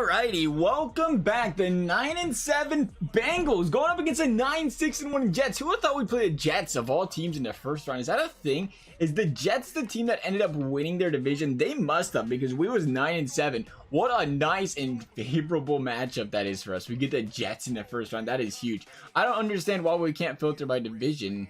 Alrighty, welcome back. The 9-7 Bengals going up against a 9-6-1 Jets. Who would have thought we'd play the Jets of all teams in the first round? Is that a thing? Is the Jets the team that ended up winning their division? They must have, because we was 9-7. What a nice and favorable matchup that is for us. We get the Jets in the first round. That is huge. I don't understand why we can't filter by division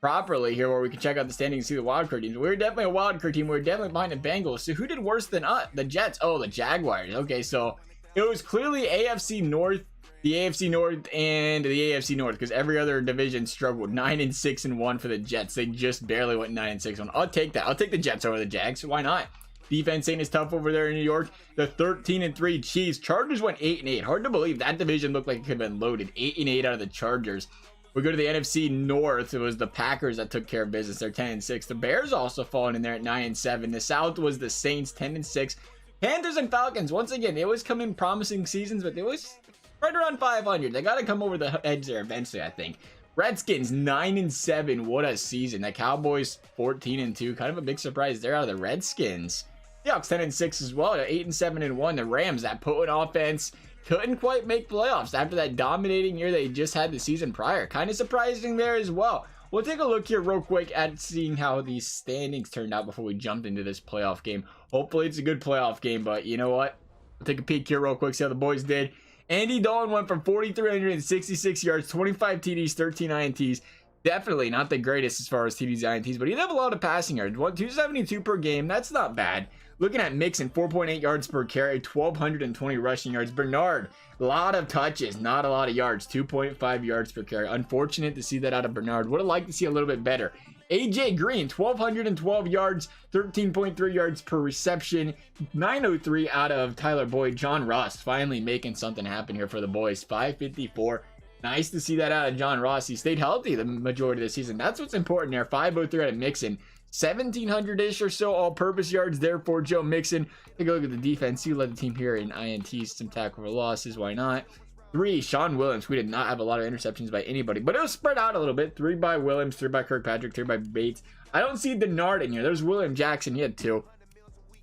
properly here, where we can check out the standings and see the wildcard teams. We're definitely a wildcard team. We're definitely behind the Bengals. So who did worse than us? The Jets. Oh, the Jaguars. Okay, so it was clearly AFC North, the AFC North, and the AFC North, because every other division struggled. 9-6-1 for the Jets. They just barely went 9-6-1. I'll take that. I'll take the Jets over the Jags. Why not? Defense ain't as tough over there in New York. The 13-3 Chiefs. Chargers went 8-8. Hard to believe that division looked like it could have been loaded. 8-8 out of the Chargers. We go to the NFC North. It was the Packers that took care of business. They're 10-6. The Bears also falling in there at 9-7. The South was the Saints, 10-6. Panthers and Falcons, once again, they always come in promising seasons, but they always right around 500. They got to come over the edge there eventually, I think. Redskins, 9-7. What a season. The Cowboys, 14-2. Kind of a big surprise there out of the Redskins. Seahawks, 10-6 as well. 8-7-1. The Rams, that potent offense, couldn't quite make playoffs after that dominating year they just had the season prior. Kind of surprising there as well. We'll take a look here real quick at seeing how these standings turned out before we jumped into this playoff game. Hopefully it's a good playoff game, but you know what? We'll take a peek here real quick, see how the boys did. Andy Dalton went from 4,366 yards, 25 TDs, 13 INTs. Definitely not the greatest as far as TDs and INTs, but he did have a lot of passing yards. 272 per game. That's not bad. Looking at Mixon, 4.8 yards per carry, 1,220 rushing yards. Bernard, a lot of touches, not a lot of yards, 2.5 yards per carry. Unfortunate to see that out of Bernard. Would have liked to see a little bit better. AJ Green, 1,212 yards, 13.3 yards per reception, 903 out of Tyler Boyd. John Ross finally making something happen here for the boys, 554. Nice to see that out of John Ross. He stayed healthy the majority of the season. That's what's important there. 503 out of Mixon. 1,700-ish or so all-purpose yards there for Joe Mixon. Take a look at the defense. He led the team here in INTs, some tackle for losses. Why not? 3, Sean Williams. We did not have a lot of interceptions by anybody, but it was spread out a little bit. 3 by Williams, 3 by Kirkpatrick, 3 by Bates. I don't see Denard in here. There's William Jackson. He had 2.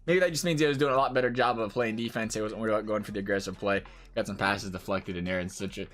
Maybe that just means he was doing a lot better job of playing defense. He wasn't worried about going for the aggressive play. Got some passes deflected in there and such a...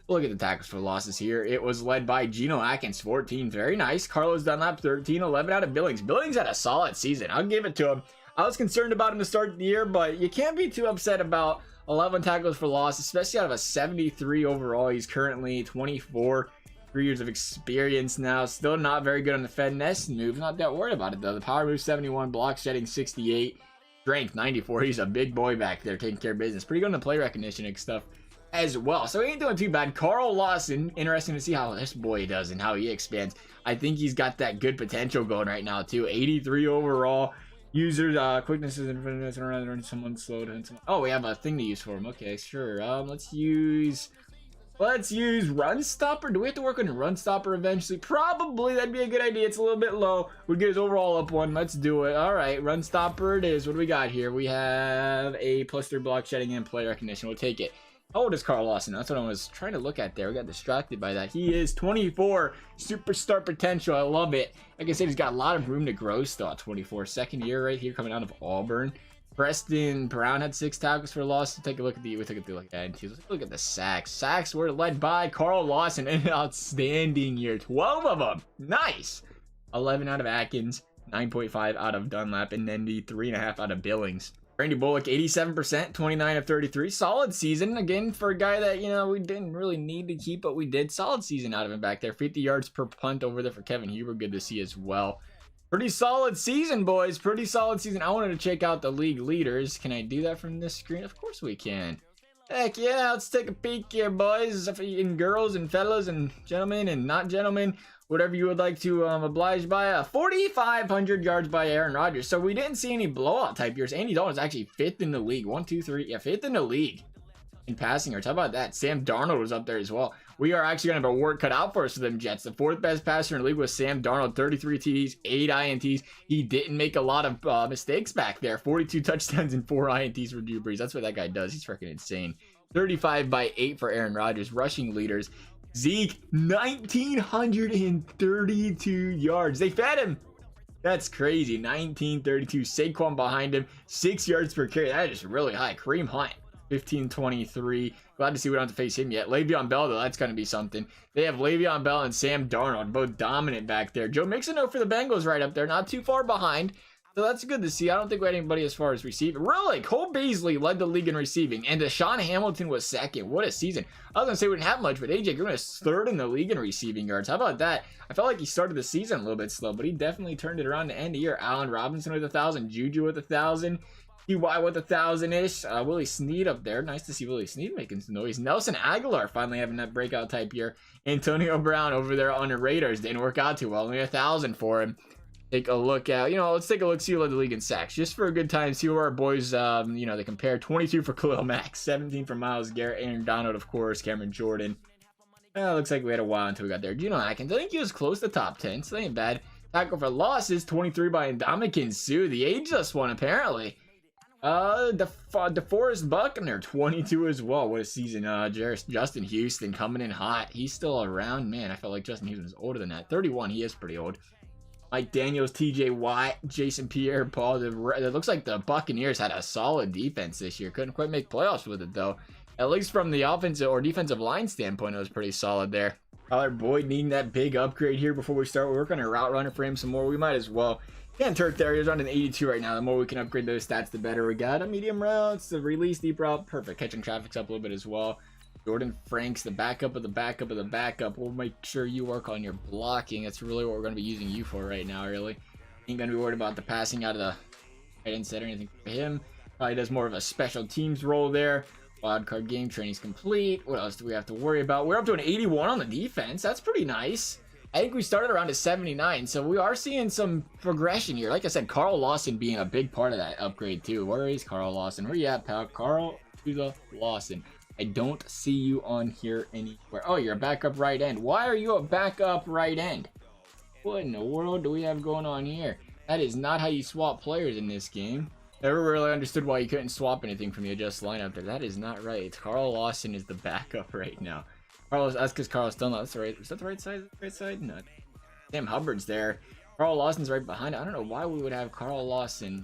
Look at the tackles for losses here. It was led by Geno Atkins, 14. Very nice. Carlos Dunlap, 13. 11 out of Billings. Billings had a solid season. I'll give it to him. I was concerned about him to start the year, but you can't be too upset about 11 tackles for loss, especially out of a 73 overall. He's currently 24. 3 years of experience now. Still not very good on the finesse move. Not that worried about it, though. The power move, 71. Block shedding, 68. Strength, 94. He's a big boy back there taking care of business. Pretty good on the play recognition and stuff as well. So he ain't doing too bad. Carl Lawson, interesting to see how this boy does and how he expands. I think he's got that good potential going right now too. 83 overall. Users quickness is infinite around someone slowed and someone... Oh, we have a thing to use for him. Okay, sure. Let's use run stopper. Do we have to work on a run stopper eventually? Probably. That'd be a good idea. It's a little bit low. We'd get his overall up 1. Let's do it. All right, run stopper it is. What do we got here? We have a +3 block shedding and play recognition. We'll take it. How old is Carl Lawson? That's what I was trying to look at there. We got distracted by that. He is 24. Superstar potential. I love it. Like I said, he's got a lot of room to grow still at 24. Second year right here coming out of Auburn. Preston Brown had 6 tackles for loss. Take a look at the Let's look at the sacks. Sacks were led by Carl Lawson. An outstanding year. 12 of them. Nice. 11 out of Atkins. 9.5 out of Dunlap. And then the 3.5 out of Billings. Randy Bullock, 87%, 29 of 33. Solid season. Again, for a guy that, we didn't really need to keep, but we did. Solid season out of him back there. 50 yards per punt over there for Kevin Huber. Good to see as well. Pretty solid season, boys. Pretty solid season. I wanted to check out the league leaders. Can I do that from this screen? Of course we can. Heck yeah, let's take a peek here, boys. And girls and fellas and gentlemen and not gentlemen. Whatever you would like to oblige by. 4,500 yards by Aaron Rodgers. So we didn't see any blowout type years. Andy Dalton is actually 5th in the league. 1, 2, 3. Yeah, 5th in the league in passing yards. How about that? Sam Darnold was up there as well. We are actually going to have a work cut out for us for them Jets. The 4th best passer in the league was Sam Darnold. 33 TDs, 8 INTs. He didn't make a lot of mistakes back there. 42 touchdowns and 4 INTs for Drew Brees. That's what that guy does. He's freaking insane. 35 by 8 for Aaron Rodgers. Rushing leaders. Zeke, 1,932 yards. They fed him. That's crazy. 1,932. Saquon behind him. 6 yards per carry. That is really high. Kareem Hunt, 15-23. Glad to see we don't have to face him yet. Le'Veon Bell, though, that's going to be something. They have Le'Veon Bell and Sam Darnold, both dominant back there. Joe Mixon, though, for the Bengals right up there. Not too far behind. So that's good to see. I don't think we had anybody as far as receiving. Really, Cole Beasley led the league in receiving, and Deshaun Hamilton was second. What a season. I was going to say we didn't have much, but AJ Green is third in the league in receiving yards. How about that? I felt like he started the season a little bit slow, but he definitely turned it around to end the year. Allen Robinson with 1,000. Juju with 1,000. TY with 1,000-ish. Willie Snead up there. Nice to see Willie Snead making some noise. Nelson Aguilar finally having that breakout type year. Antonio Brown over there on the Raiders. Didn't work out too well. Only 1,000 for him. Take a look at, let's take a look, see who led the league in sacks. Just for a good time, see who our boys, they compare. 22 for Khalil Mack, 17 for Myles Garrett, Aaron Donald, of course, Cameron Jordan. Looks like we had a while until we got there. Geno Atkins, I think he was close to top 10, so that ain't bad. Tackle for losses, 23 by Ndamukong Suh, the ageless one, apparently. DeForest Buckner, 22 as well. What a season. Justin Houston coming in hot. He's still around. Man, I felt like Justin Houston was older than that. 31, he is pretty old. Mike Daniels, TJ Watt, Jason Pierre-Paul. It looks like the Buccaneers had a solid defense this year. Couldn't quite make playoffs with it, though. At least from the offensive or defensive line standpoint, it was pretty solid there. Tyler Boyd needing that big upgrade here before we start working on a route runner for him some more. We might as well. Can't hurt there. He's running 82 right now. The more we can upgrade those stats, the better. We got a medium routes, the release deep route. Perfect. Catching traffic's up a little bit as well. Jordan Franks, the backup of the backup of the backup. We'll make sure you work on your blocking. That's really what we're going to be using you for right now, really. Ain't going to be worried about the passing out of the right instead or anything for him. Probably does more of a special teams role there. Wild card game training's complete. What else do we have to worry about? We're up to an 81 on the defense. That's pretty nice. I think we started around a 79, so we are seeing some progression here. Like I said, Carl Lawson being a big part of that upgrade, too. Where is Carl Lawson? Where you at, pal? Carl to the Lawson. I don't see you on here anywhere. Oh, you're a backup right end. Why are you a backup right end? What in the world do we have going on here? That is not how you swap players in this game. Never really understood why you couldn't swap anything from the adjust lineup there. That is not right. Carl Lawson is the backup right now. Carlos, that's because Carlos still not. That's the right. Is that the right side? Right side? No. Sam Hubbard's there. Carl Lawson's right behind it. I don't know why we would have Carl Lawson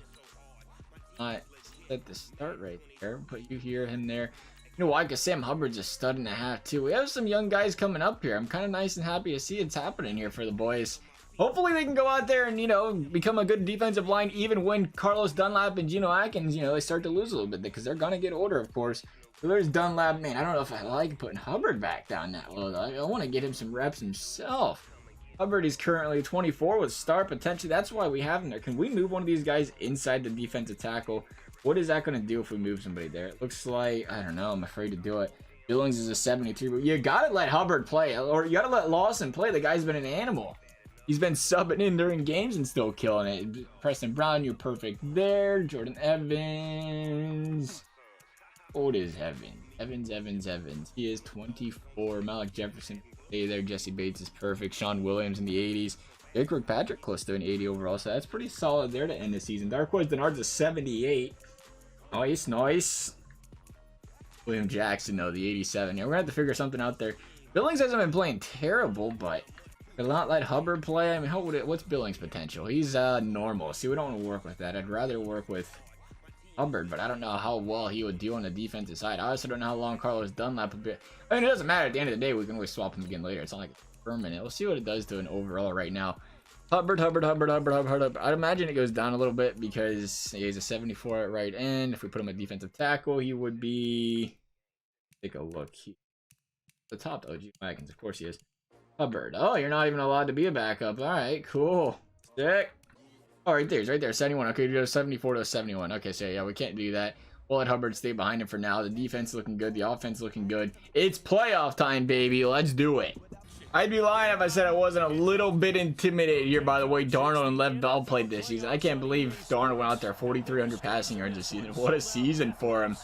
not at the start right there. Put you here, him there. You know why? Because Sam Hubbard's a stud and a half, too. We have some young guys coming up here. I'm kind of nice and happy to see it's happening here for the boys. Hopefully they can go out there and, become a good defensive line even when Carlos Dunlap and Geno Atkins, they start to lose a little bit because they're going to get older, of course. So there's Dunlap. Man, I don't know if I like putting Hubbard back down that low, though. I want to get him some reps himself. Hubbard is currently 24 with star potential. That's why we have him there. Can we move one of these guys inside the defensive tackle? What is that going to do if we move somebody there? It looks like, I don't know. I'm afraid to do it. Billings is a 72. But you got to let Hubbard play. Or you got to let Lawson play. The guy's been an animal. He's been subbing in during games and still killing it. Preston Brown, you're perfect there. Jordan Evans. Old is Evans. He is 24. Malik Jefferson, stay there. Jesse Bates is perfect. Sean Williams in the 80s. Jake Kirkpatrick close to an 80 overall, so that's pretty solid there to end the season. Darqueze Denard's a 78. Nice. William Jackson, though, the 87. Yeah, we're going to have to figure something out there. Billings hasn't been playing terrible, but could not let Hubbard play. I mean, what's Billings' potential? He's normal. See, we don't want to work with that. I'd rather work with Hubbard, but I don't know how well he would do on the defensive side. I also don't know how long Carlos Dunlap would be. I mean, it doesn't matter. At the end of the day, we can always swap him again later. It's not like it's permanent. We'll see what it does to an overall right now. Hubbard. I'd imagine it goes down a little bit because he's a 74 at right end. If we put him at defensive tackle, he would be... Take a look. The top, OG Wagons. Of course he is. Hubbard. Oh, you're not even allowed to be a backup. All right, cool. Sick. Oh, right there. He's right there. 71. Okay, you go 74 to 71. Okay, so yeah, we can't do that. We'll let Hubbard stay behind him for now. The defense looking good. The offense looking good. It's playoff time, baby. Let's do it. I'd be lying if I said I wasn't a little bit intimidated here by the way Darnold and Lev Bell played this season. I can't believe Darnold went out there 4,300 passing yards this season. What a season for him.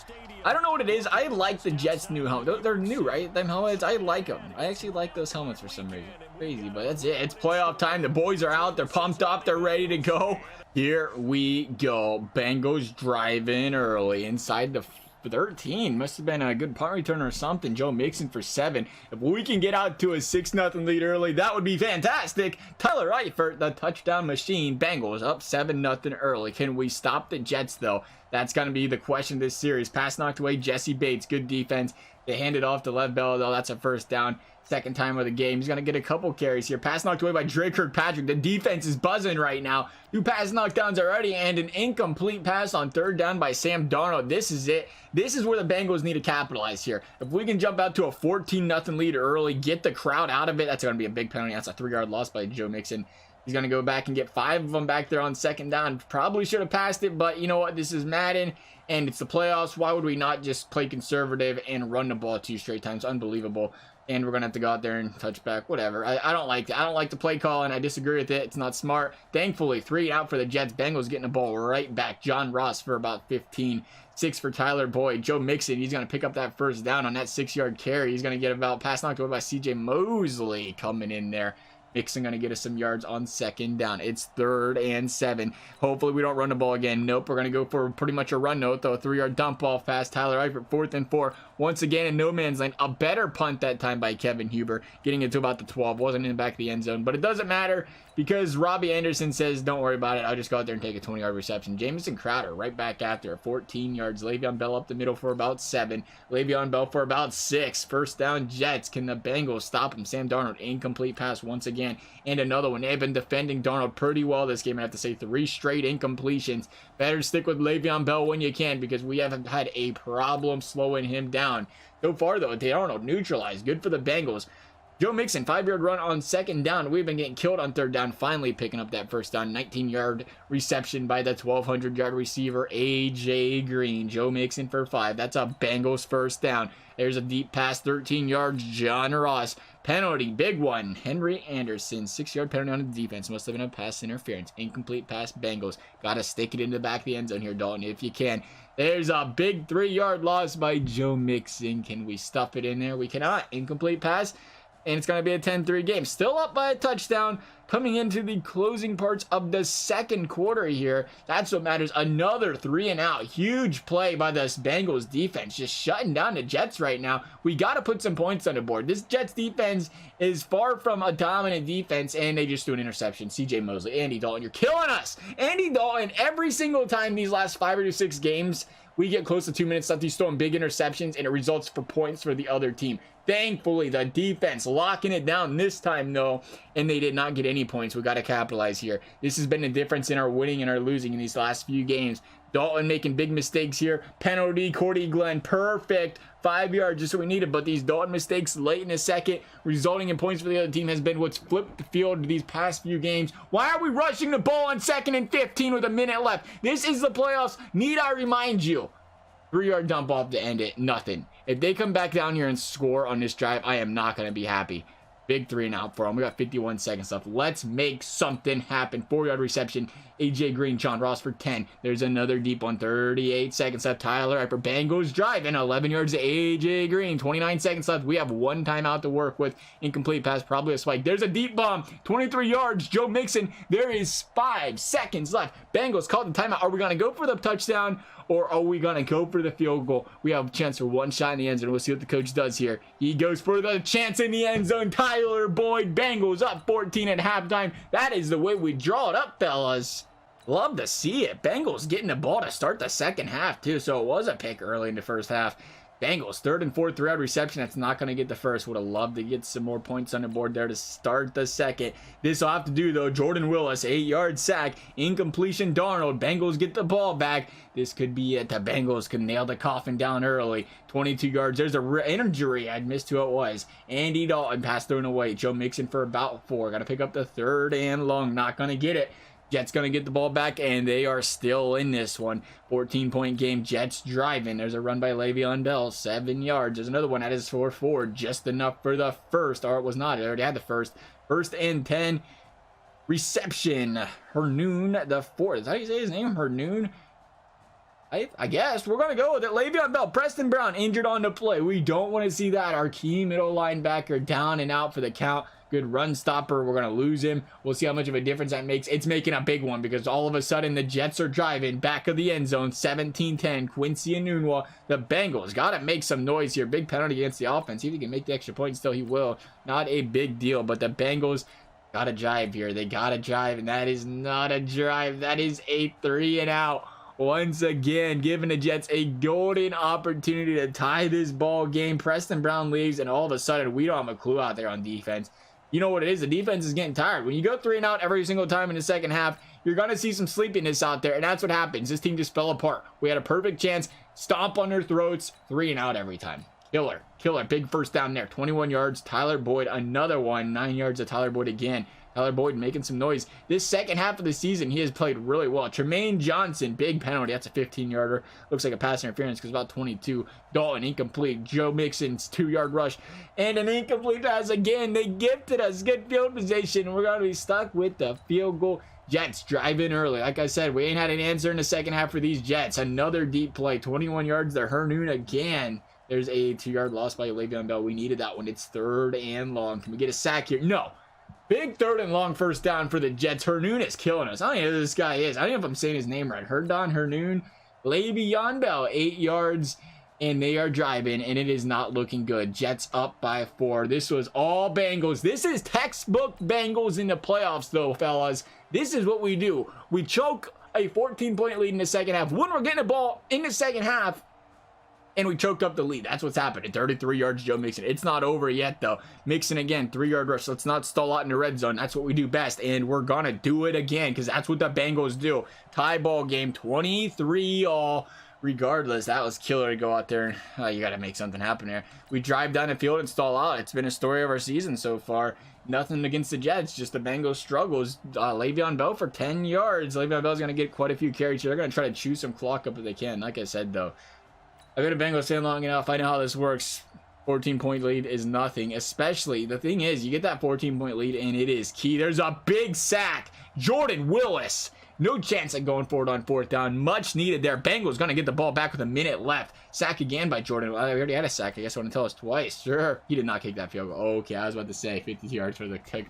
I don't know what it is. I like the Jets' new helmet. They're new, right? Them helmets, I like them. I actually like those helmets for some reason. Crazy, but that's it. It's playoff time. The boys are out. They're pumped up. They're ready to go. Here we go. Bengals drive in early inside the 13. Must have been a good punt return or something. Joe Mixon for 7. If we can get out to a 6-0 lead early, that would be fantastic. Tyler Eifert, the touchdown machine. Bengals up 7-0 early. Can we stop the Jets, though? That's going to be the question of this series. Pass knocked away, Jesse Bates, good defense. They hand it off to Lev Bell, though. That's a first down. Second time of the game. He's going to get a couple carries here. Pass knocked away by Drake Kirkpatrick. The defense is buzzing right now. 2 pass knockdowns already and an incomplete pass on third down by Sam Darnold. This is it. This is where the Bengals need to capitalize here. If we can jump out to a 14-0 lead early, get the crowd out of it, that's going to be a big penalty. That's a 3-yard loss by Joe Mixon. He's going to go back and get 5 of them back there on second down. Probably should have passed it, but you know what? This is Madden, and it's the playoffs. Why would we not just play conservative and run the ball 2 straight times? Unbelievable. And we're going to have to go out there and touch back. Whatever. I don't like it. I don't like the play call, and I disagree with it. It's not smart. Thankfully, 3 out for the Jets. Bengals getting the ball right back. John Ross for about 15. 6 for Tyler Boyd. Joe Mixon, he's going to pick up that first down on that 6-yard carry. He's going to get about pass knocked away by CJ Mosley coming in there. Mixon going to get us some yards on second down. It's 3rd and 7. Hopefully we don't run the ball again. Nope, we're going to go for pretty much a run note, though. A 3-yard dump off past Tyler Eifert. 4th and 4. Once again in no man's land. A better punt that time by Kevin Huber. Getting it to about the 12. Wasn't in the back of the end zone. But it doesn't matter because Robbie Anderson says, don't worry about it. I'll just go out there and take a 20-yard reception. Jamison Crowder right back after. 14 yards. Le'Veon Bell up the middle for about 7. Le'Veon Bell for about 6. First down Jets. Can the Bengals stop him? Sam Darnold. Incomplete pass once again. And another one. They've been defending Darnold pretty well this game. I have to say 3 straight incompletions. Better stick with Le'Veon Bell when you can because we haven't had a problem slowing him down. So far, though, Darnold neutralized. Good for the Bengals. Joe Mixon, 5-yard run on second down. We've been getting killed on third down. Finally picking up that first down. 19-yard reception by the 1,200-yard receiver, A.J. Green. Joe Mixon for 5. That's a Bengals first down. There's a deep pass, 13 yards. John Ross. Penalty, big one. Henry Anderson, 6-yard penalty on the defense. Must have been a pass interference. Incomplete pass, Bengals. Got to stick it in the back of the end zone here, Dalton, if you can. There's a big 3-yard loss by Joe Mixon. Can we stuff it in there? We cannot. Incomplete pass. And it's going to be a 10-3 game. Still up by a touchdown. Coming into the closing parts of the second quarter here. That's what matters. Another 3-and-out. Huge play by this Bengals defense. Just shutting down the Jets right now. We got to put some points on the board. This Jets defense is far from a dominant defense. And they just do an interception. CJ Mosley. Andy Dalton, you're killing us. Andy Dalton, every single time these last 5 or 6 games, we get close to 2 minutes left. He's throwing big interceptions, and it results for points for the other team. Thankfully, the defense locking it down this time, though, and they did not get any points. We got to capitalize here. This has been the difference in our winning and our losing in these last few games. Dalton making big mistakes here. Penalty, Cordy Glenn, perfect. 5 yards, just what we needed. But these Dalton mistakes late in the second, resulting in points for the other team, has been what's flipped the field these past few games. Why are we rushing the ball on 2nd and 15 with a minute left? This is the playoffs. Need I remind you? 3-yard dump off to end it. Nothing. If they come back down here and score on this drive, I am not going to be happy. Big 3-and-out for them. We got 51 seconds left. Let's make something happen. 4-yard reception. A.J. Green, John Ross for 10. There's another deep one. 38 seconds left. Tyler Eifert. Bengals drive. And 11 yards to A.J. Green. 29 seconds left. We have 1 timeout to work with. Incomplete pass. Probably a spike. There's a deep bomb. 23 yards. Joe Mixon. There is 5 seconds left. Bengals called the timeout. Are we going to go for the touchdown? Or are we going to go for the field goal? We have a chance for 1 shot in the end zone. We'll see what the coach does here. He goes for the chance in the end zone. Tyler Boyd. Bengals up 14 at halftime. That is the way we draw it up, fellas. Love to see it. Bengals getting the ball to start the second half, too. So it was a pick early in the first half. Bengals, 3rd and 4th, 3-yard reception. That's not going to get the first. Would have loved to get some more points on the board there to start the second. This will have to do, though. Jordan Willis, 8-yard sack. Incompletion, Darnold. Bengals get the ball back. This could be it. The Bengals could nail the coffin down early. 22 yards. There's a injury. I missed who it was. Andy Dalton, pass thrown away. Joe Mixon for about 4. Got to pick up the 3rd and long. Not going to get it. Jets going to get the ball back, and they are still in this one. 14-point game. Jets driving. There's a run by Le'Veon Bell. 7 yards. There's another one that is 4-4. Just enough for the first. Or it was not. It already had the first. 1st and 10. Reception. Hernoon the 4th. Is that how you say his name? Hernoon? I guess. We're going to go with it. Le'Veon Bell. Preston Brown injured on the play. We don't want to see that. Our key middle linebacker down and out for the count. Good run stopper. We're going to lose him. We'll see how much of a difference that makes. It's making a big one because all of a sudden the Jets are driving back of the end zone. 17-10. Quincy Enunwa. The Bengals got to make some noise here. Big penalty against the offense. See if he can make the extra point. Still, he will. Not a big deal, but the Bengals got to drive here. They got to drive, and that is not a drive. That is a 3-and-out once again, giving the Jets a golden opportunity to tie this ball game. Preston Brown leaves, and all of a sudden, we don't have a clue out there on defense. You know what it is? The defense is getting tired. When you go 3 and out every single time in the second half, you're going to see some sleepiness out there, and that's what happens. This team just fell apart. We had a perfect chance. Stomp on their throats. 3 and out every time. Killer. Big first down there. 21 yards. Tyler Boyd, another one. 9 yards to Tyler Boyd again. Tyler Boyd making some noise. This second half of the season, he has played really well. Tremaine Johnson, big penalty. That's a 15-yarder. Looks like a pass interference because about 22. Dalton, incomplete. Joe Mixon's 2-yard rush. And an incomplete pass again. They gifted us good field position. We're going to be stuck with the field goal. Jets drive in early. Like I said, we ain't had an answer in the second half for these Jets. Another deep play. 21 yards there. Hernoon again. There's a 2-yard loss by Le'Veon Bell. We needed that one. It's 3rd and long. Can we get a sack here? No. Big 3rd and long first down for the Jets. Hernoon is killing us. I don't know who this guy is. I don't know if I'm saying his name right. Hernoon. Le'Veon Bell, 8 yards. And they are driving, and it is not looking good. Jets up by 4. This was all Bengals. This is textbook Bengals in the playoffs, though, fellas. This is what we do. We choke a 14-point lead in the second half. When we're getting the ball in the second half, and we choked up the lead. That's what's happening. 33 yards, Joe Mixon. It's not over yet, though. Mixon again, 3-yard rush. Let's not stall out in the red zone. That's what we do best, and we're going to do it again because that's what the Bengals do. Tie ball game, 23-all. Regardless, that was killer to go out there. You got to make something happen there. We drive down the field and stall out. It's been a story of our season so far. Nothing against the Jets, just the Bengals struggles. Le'Veon Bell for 10 yards. Le'Veon Bell's going to get quite a few carries here. They're going to try to chew some clock up if they can. Like I said, though, I've been a Bengals fan long enough. I know how this works. 14-point lead is nothing. Especially, the thing is, you get that 14-point lead, and it is key. There's a big sack. Jordan Willis. No chance at going forward on 4th down. Much needed there. Bengals going to get the ball back with a minute left. Sack again by Jordan. I already had a sack. I guess I want to tell us twice. Sure. He did not kick that field goal. Okay, I was about to say 50 yards for the kick.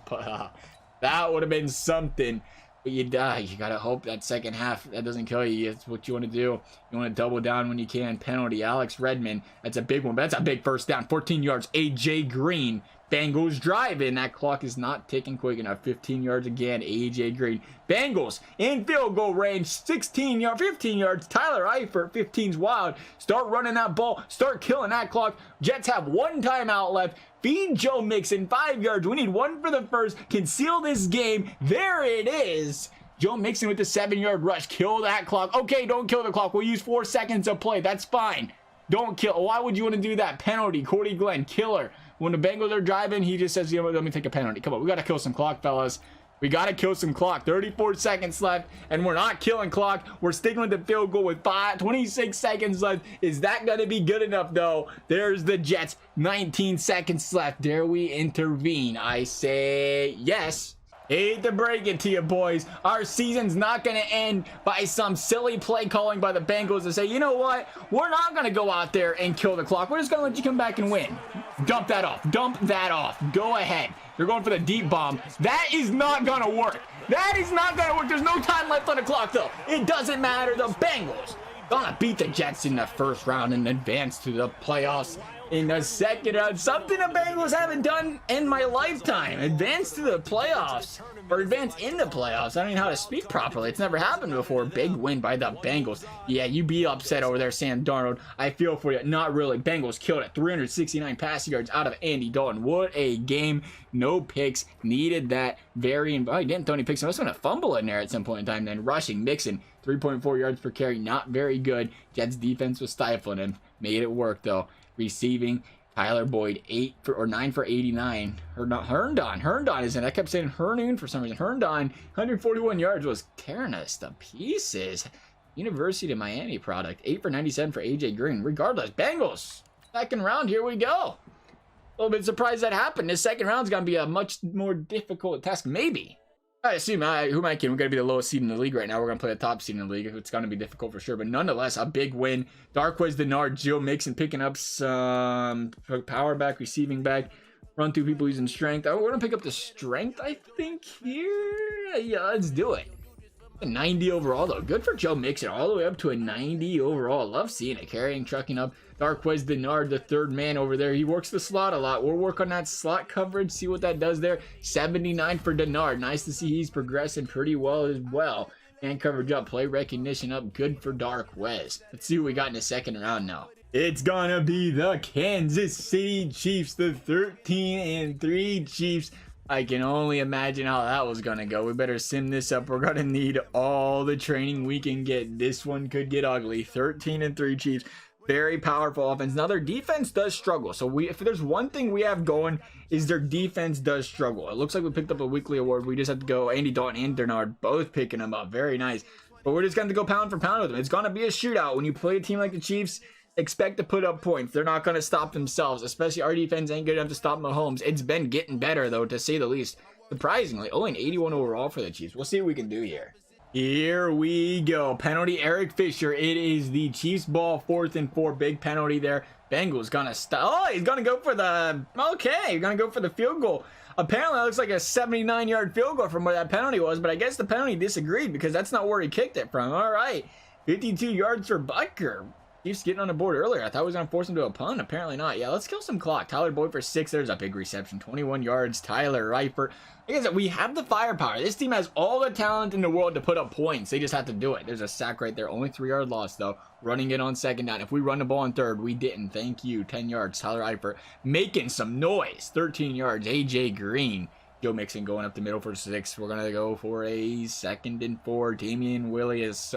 That would have been something. But you got to hope that second half, that doesn't kill you. It's what you want to do. You want to double down when you can. Penalty. Alex Redmond. That's a big one. But that's a big first down. 14 yards. A.J. Green. Bengals driving. That clock is not ticking quick enough. 15 yards again. A.J. Green. Bengals in field goal range. 15 yards. Tyler Eifert. 15's wild. Start running that ball. Start killing that clock. Jets have 1 timeout left. Feed Joe Mixon 5 yards. We need 1 for the first. Can seal this game. There it is. Joe Mixon with the 7-yard rush. Kill that clock. Okay, don't kill the clock. We'll use 4 seconds of play. That's fine. Don't kill. Why would you want to do that? Penalty. Cordy Glenn. Killer. When the Bengals are driving, he just says, you know what, let me take a penalty. Come on, we got to kill some clock, fellas. We got to kill some clock. 34 seconds left, and we're not killing clock. We're sticking with the field goal with 26 seconds left. Is that going to be good enough, though? There's the Jets. 19 seconds left. Dare we intervene? I say yes. Hate to break it to you, boys. Our season's not going to end by some silly play calling by the Bengals to say, you know what? We're not going to go out there and kill the clock. We're just going to let you come back and win. Dump that off. Dump that off. Go ahead. You're going for the deep bomb. That is not going to work. That is not going to work. There's no time left on the clock, though. It doesn't matter. The Bengals gonna beat the Jets in the first round and advance to the playoffs in the second round. Something the Bengals haven't done in my lifetime. Advance to the playoffs. Or advance in the playoffs. I don't even know how to speak properly. It's never happened before. Big win by the Bengals. Yeah, you be upset over there, Sam Darnold. I feel for you. Not really. Bengals killed it. 369 passing yards out of Andy Dalton. What a game. No picks. Needed that. Oh, he didn't throw any picks. I was going to fumble in there at some point in time. Then rushing. Mixon. 3.4 yards per carry. Not very good. Jets defense was stifling him. Made it work, though. Receiving, Tyler Boyd, 9 for 89. Herndon isn't. I kept saying Hernoon for some reason. Herndon, 141 yards, was tearing us to pieces. University of Miami product, 8 for 97 for A.J. Green. Regardless, Bengals, second round, here we go. A little bit surprised that happened. This second round's going to be a much more difficult task, maybe. I assume, who am I kidding? We're going to be the lowest seed in the league right now. We're going to play the top seed in the league. It's going to be difficult for sure. But nonetheless, a big win. Darquez Denard, Joe Mixon picking up some power back, receiving back. Run through people using strength. Oh, we're going to pick up the strength, I think, here. Yeah, let's do it. A 90 overall, though. Good for Joe Mixon. All the way up to a 90 overall. Love seeing it. Carrying, trucking up. Darquez Denard, the third man over there. He works the slot a lot. We'll work on that slot coverage, see what that does there. 79 for Denard. Nice to see he's progressing pretty well as well. And coverage up, play recognition up, good for Dark West. Let's see what we got in the second round now. It's gonna be the Kansas City Chiefs, the 13-3 Chiefs. I can only imagine how that was gonna go. We better sim this up. We're gonna need all the training we can get. This one could get ugly. 13-3 Chiefs. Very powerful offense. Now their defense does struggle. So if there's one thing we have going, is their defense does struggle. It looks like we picked up a weekly award. We just have to go. Andy Dalton and Bernard both picking them up. Very nice. But we're just going to go pound for pound with them. It's going to be a shootout. When you play a team like the Chiefs, expect to put up points. They're not going to stop themselves. Especially our defense ain't good enough to stop Mahomes. It's been getting better, though, to say the least. Surprisingly, only an 81 overall for the Chiefs. We'll see what we can do here. Here we go. Penalty, Eric Fisher. It is the Chiefs ball, 4th and 4. Big penalty there. Bengals gonna stop. Oh, he's gonna go for the. Okay, he's gonna go for the field goal. Apparently, it looks like a 79-yard field goal from where that penalty was, but I guess the penalty disagreed because that's not where he kicked it from. All right, 52 yards for Butker. Chiefs getting on the board earlier. I thought we was gonna force him to a punt. Apparently not. Yeah, let's kill some clock. Tyler Boyd for 6. There's a big reception. 21 yards. Tyler Reifert. Like I said, we have the firepower. This team has all the talent in the world to put up points. They just have to do it. There's a sack right there. Only 3-yard loss, though. Running it on second down. If we run the ball on third, we didn't. Thank you. 10 yards. Tyler Eifert making some noise. 13 yards. A.J. Green. Joe Mixon going up the middle for 6. We're going to go for a 2nd and 4. Damian Williams,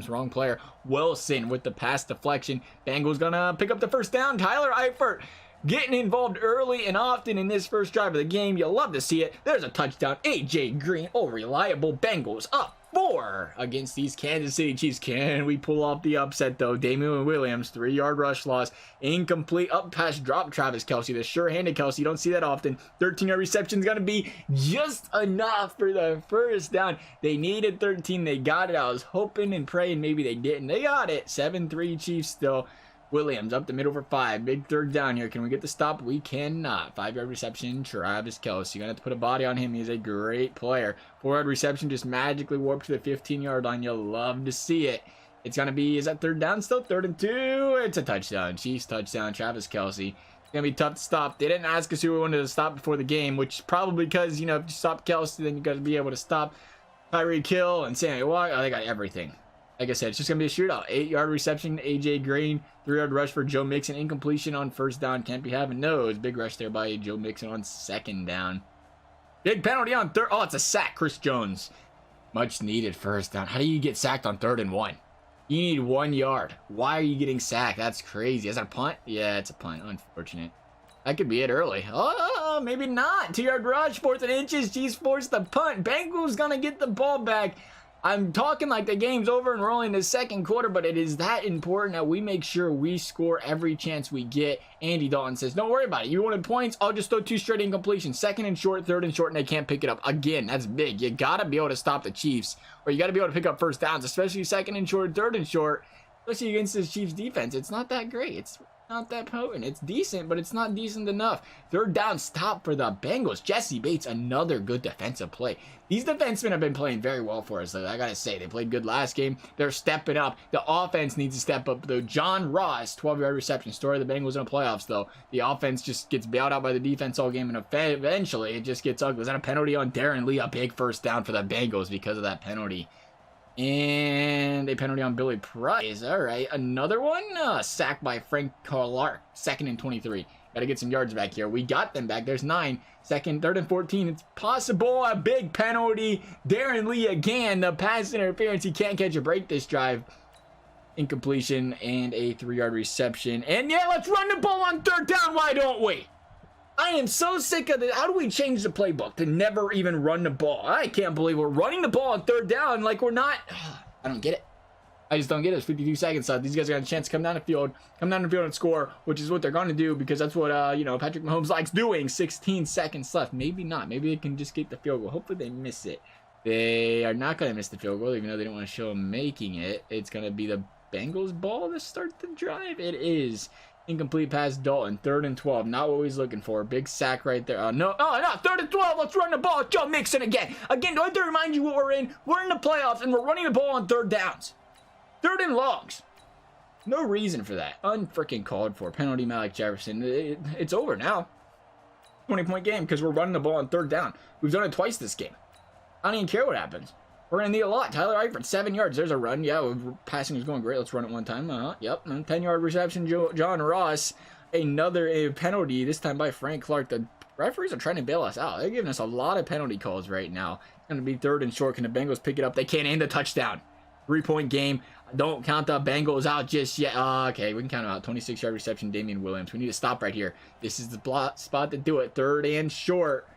wrong player. Wilson with the pass deflection. Bengals going to pick up the first down. Tyler Eifert getting involved early and often in this first drive of the game. You'll love to see it. There's a touchdown. A.J. Green. Oh, reliable. Bengals up 4 against these Kansas City Chiefs. Can we pull off the upset, though? Damian Williams, 3-yard rush loss. Incomplete. Up pass drop Travis Kelce. The sure-handed Kelce. You don't see that often. 13-yard reception is going to be just enough for the first down. They needed 13. They got it. I was hoping and praying maybe they didn't. They got it. 7-3 Chiefs still. Williams up the middle for 5. Big third down here. Can we get the stop? We cannot. 5-yard reception. Travis Kelce. You're going to have to put a body on him. He's a great player. 4-yard reception just magically warped to the 15-yard line. You'll love to see it. It's going to be, is that third down still? 3rd and 2. It's a touchdown. Chiefs touchdown. Travis Kelce. It's going to be tough to stop. They didn't ask us who we wanted to stop before the game, which probably because, you know, if you stop Kelce, then you got to be able to stop Tyreek Hill and Sammy Watt. Oh, they got everything. Like I said, it's just going to be a shootout. 8-yard reception, A.J. Green. 3-yard rush for Joe Mixon. Incompletion on first down. Can't be having those. Big rush there by Joe Mixon on second down. Big penalty on third. Oh, it's a sack. Chris Jones. Much needed first down. How do you get sacked on 3rd and 1? You need 1 yard. Why are you getting sacked? That's crazy. Is that a punt? Yeah, it's a punt. Unfortunate. That could be it early. Oh, maybe not. 2-yard rush. 4th and inches. Chiefs force the punt. Bengals going to get the ball back. I'm talking like the game's over and we're only in the second quarter, but it is that important that we make sure we score every chance we get. Andy Dalton says, don't worry about it. You wanted points? I'll just throw 2 straight incompletions. 2nd and short, 3rd and short, and they can't pick it up. Again, that's big. You got to be able to stop the Chiefs, or you got to be able to pick up first downs, especially 2nd and short, 3rd and short, especially against this Chiefs defense. It's not that great. It's not that potent. It's decent, but it's not decent enough. 3rd down stop for the Bengals. Jesse Bates, another good defensive play. These defensemen have been playing very well for us, though. I gotta say, they played good last game. They're stepping up. The offense needs to step up, though. John Ross, 12-yard reception. Story of the Bengals in the playoffs, though. The offense just gets bailed out by the defense all game, and eventually it just gets ugly. Was that a penalty on Darren Lee? A big first down for the Bengals because of that penalty. And a penalty on Billy Price. All right, another one. Sacked by Frank Clark. 2nd and 23. Got to get some yards back here. We got them back. There's 9. 3rd and 14. It's possible. A big penalty. Darren Lee again. The pass interference. He can't catch a break this drive. Incompletion and a 3-yard reception. And yeah, let's run the ball on 3rd down. Why don't we? I am so sick of this. How do we change the playbook to never even run the ball? I can't believe we're running the ball on 3rd down like we're not. I don't get it. I just don't get it. It's 52 seconds left. These guys got a chance to come down the field and score, which is what they're going to do because that's what, Patrick Mahomes likes doing. 16 seconds left. Maybe not. Maybe they can just get the field goal. Hopefully they miss it. They are not going to miss the field goal, even though they don't want to show them making it. It's going to be the Bengals ball to start the drive. It is. Incomplete pass, Dalton. 3rd and 12. Not what he's looking for. Big sack right there. No. 3rd and 12. Let's run the ball. Joe Mixon again. Again, do I have to remind you what we're in? We're in the playoffs, and we're running the ball on 3rd downs. 3rd and longs. No reason for that. Unfreaking called for. Penalty, Malik Jefferson. It's over now. 20-point game because we're running the ball on 3rd down. We've done it twice this game. I don't even care what happens. We're going to need a lot. Tyler Eifert, 7 yards. There's a run. Yeah, passing is going great. Let's run it one time. Yep, 10-yard reception. John Ross. Another penalty, this time by Frank Clark. The referees are trying to bail us out. They're giving us a lot of penalty calls right now. It's going to be 3rd and short. Can the Bengals pick it up? They can't end the touchdown. 3-point game. Don't count the Bengals out just yet. Okay, we can count them out. 26-yard reception, Damian Williams. We need to stop right here. This is the spot to do it. 3rd and short.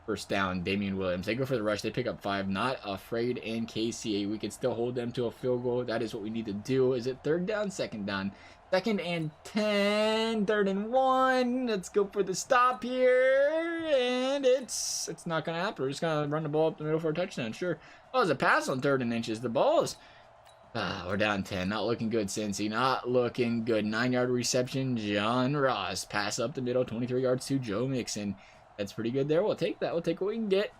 First down, Damian Williams. They go for the rush. They pick up 5. Not afraid in KCA. We can still hold them to a field goal. That is what we need to do. Is it 3rd down? 2nd down. 2nd and 10. 3rd and 1. Let's go for the stop here. And it's not going to happen. We're just going to run the ball up the middle for a touchdown. Sure. Oh, it's a pass on 3rd and inches. The ball is... we're down 10. Not looking good, Cincy. Not looking good. 9-yard reception. John Ross. Pass up the middle. 23 yards to Joe Mixon. That's pretty good there. We'll take that. We'll take what we can get.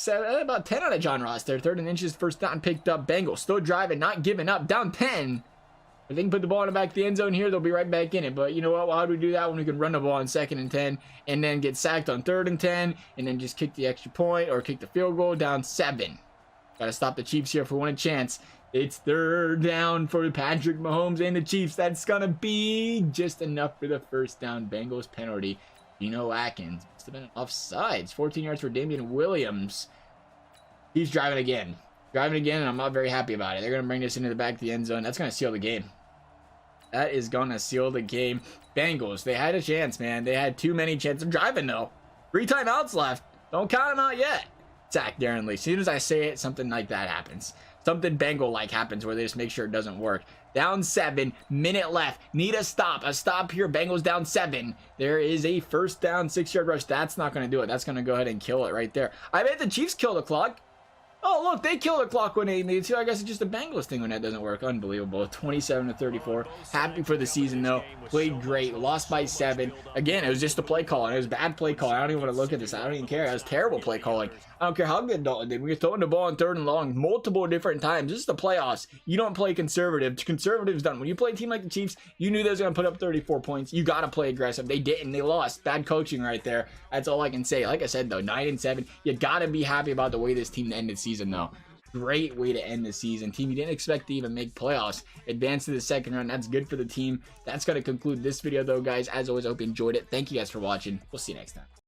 About 10 out of John Ross there. 3rd and inches. First down picked up. Bengals still driving. Not giving up. Down 10. If they can put the ball in the back of the end zone here, they'll be right back in it. But you know what? Well, how do we do that when we can run the ball on 2nd and 10 and then get sacked on 3rd and 10 and then just kick the extra point or kick the field goal down 7? Got to stop the Chiefs here for one chance. It's 3rd down for Patrick Mahomes and the Chiefs. That's going to be just enough for the first down. Bengals penalty. Atkins. Must have been offsides. 14 yards for Damian Williams. He's driving again. And I'm not very happy about it. They're going to bring this into the back of the end zone. That's going to seal the game. That is going to seal the game. Bengals, they had a chance, man. They had too many chances. They're driving, though. 3 timeouts left. Don't count them out yet. Sack Darren Lee. As soon as I say it, something like that happens. Something Bengal-like happens where they just make sure it doesn't work. Down 7, minute left. Need a stop. A stop here. Bengals down 7. There is a first down, 6-yard rush. That's not going to do it. That's going to go ahead and kill it right there. I bet the Chiefs kill the clock. Oh, look, they kill the clock when they need to. I guess it's just a Bengals thing when that doesn't work. Unbelievable. 27-34. Happy for the season, though. Played great. Lost by 7. Again, it was just a play calling. It was bad play calling. I don't even want to look at this. I don't even care. It was terrible play calling. I don't care how good Dalton did. We were throwing the ball on 3rd and long multiple different times. This is the playoffs. You don't play conservative. Conservative's done. When you play a team like the Chiefs, you knew they was going to put up 34 points. You got to play aggressive. They didn't. They lost. Bad coaching right there. That's all I can say. Like I said, though, 9-7. You got to be happy about the way this team ended the season, though. Great way to end the season. Team you didn't expect to even make playoffs. Advance to the 2nd round. That's good for the team. That's going to conclude this video, though, guys. As always, I hope you enjoyed it. Thank you guys for watching. We'll see you next time.